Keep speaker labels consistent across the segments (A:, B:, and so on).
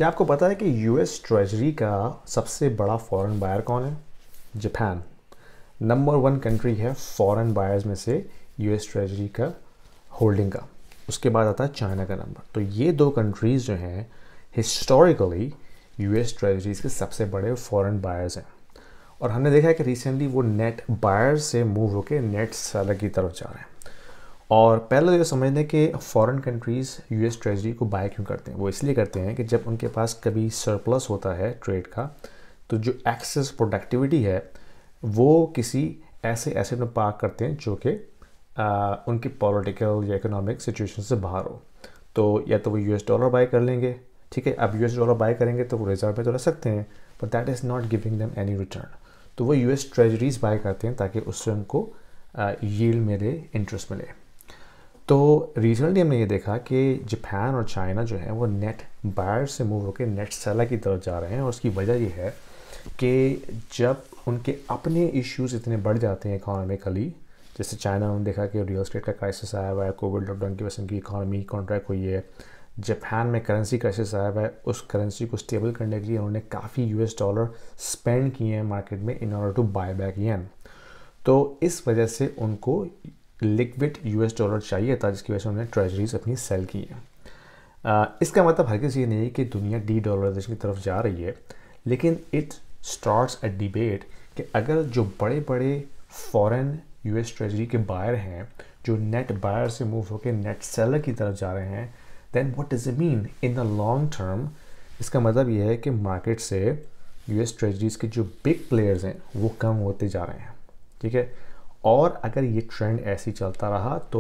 A: क्या आपको पता है कि यूएस ट्रेजरी का सबसे बड़ा फॉरेन बायर कौन है? जापान नंबर 1 कंट्री है फॉरेन बायर्स में से यूएस ट्रेजरी का होल्डिंग का। उसके बाद आता है चाइना का नंबर। तो ये दो कंट्रीज़ जो हैं हिस्टोरिकली यूएस ट्रेजरीज के सबसे बड़े फॉरेन बायर्स हैं। और हमने देखा है कि रिसेंटली वो नेट बायर से मूव होकर नेट सेलर की तरफ जा रहे हैं। और पहले ये समझने कि फॉरेन कंट्रीज़ यूएस ट्रेजरी को बाय क्यों करते हैं। वो इसलिए करते हैं कि जब उनके पास कभी सरप्लस होता है ट्रेड का, तो जो एक्सेस प्रोडक्टिविटी है वो किसी ऐसे एसेट में पार्क करते हैं जो कि उनकी पॉलिटिकल या इकोनॉमिक सिचुएशन से बाहर हो। तो या तो वो यूएस डॉलर बाय कर लेंगे, ठीक है। अब यूएस डॉलर बाय करेंगे तो वो रिजर्व में तो रह सकते हैं, but that is not giving them any return. तो वो यूएस ट्रेजरीज बाय करते हैं ताकि उससे उनको यील्ड मिले, इंटरेस्ट मिले। तो रिसेंटली हमने ये देखा कि जापान और चाइना जो है वो नेट बायर से मूव होकर नेट सेलर की तरफ जा रहे हैं। और उसकी वजह ये है कि जब उनके अपने इश्यूज इतने बढ़ जाते हैं इकोनॉमिकली, जैसे चाइना में देखा कि रियल एस्टेट का क्राइसिस आया हुआ है, कोविड लॉकडाउन की वजह से उनकी इकोनॉमी कॉन्ट्रैक्ट हुई है। जापान में करेंसी क्राइसिस आया हुआ है, उस करेंसी को स्टेबल करने के लिए उन्होंने काफ़ी यूएस डॉलर स्पेंड किए हैं मार्केट में in order to buy back yen. तो इस वजह से उनको लिक्विड यूएस डॉलर चाहिए था, जिसकी वजह से उन्होंने ट्रेजरीज अपनी सेल की है। इसका मतलब हरगिज़ ये नहीं है कि दुनिया डी डॉलराइजेशन की तरफ जा रही है, लेकिन इट स्टार्ट्स अ डिबेट कि अगर जो बड़े बड़े फॉरेन यूएस ट्रेजरी के बायर हैं जो नेट बायर से मूव होकर नेट सेलर की तरफ जा रहे हैं, then what does it mean in the long term. इसका मतलब ये है कि मार्केट से यूएस ट्रेजरीज के जो बिग प्लेयर्स हैं वो कम होते जा रहे हैं, ठीक है। और अगर ये ट्रेंड ऐसे ही चलता रहा तो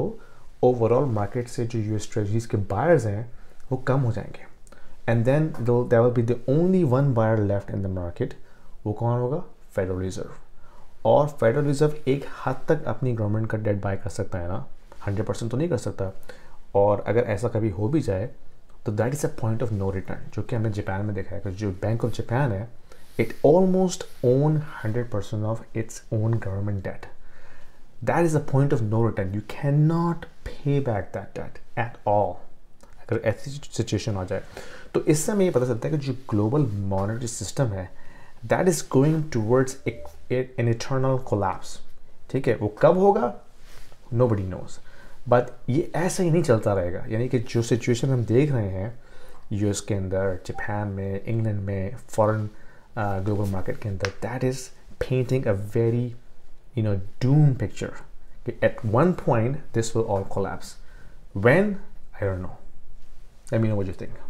A: ओवरऑल मार्केट से जो यूएस ट्रेजरीज के बायर्स हैं वो कम हो जाएंगे। And then there will be the only one buyer left in the market. वो कौन होगा? Federal reserve. और फेडरल रिजर्व एक हद तक अपनी गवर्नमेंट का डेट बाय कर सकता है ना, 100% तो नहीं कर सकता। और अगर ऐसा कभी हो भी जाए तो that is a point of no return, जो कि हमने जापान में देखा है कि जो बैंक ऑफ जापान है it almost own 100% of its own government debt. That is the point of no return. You cannot pay back that debt at all. अगर ऐसी सिचुएशन आ जाए तो इससे हमें ये पता चलता है कि जो ग्लोबल मॉनेटरी सिस्टम है that is going towards an eternal collapse, ठीक है। वो कब होगा nobody knows, बट ये ऐसा ही नहीं चलता रहेगा। यानी कि जो सिचुएशन हम देख रहे हैं यूएस के अंदर, जापान में, इंग्लैंड में, फॉरेन ग्लोबल मार्केट के अंदर, that is painting a very doom picture. At one point this will all collapse. When? I don't know. Let me know what you think.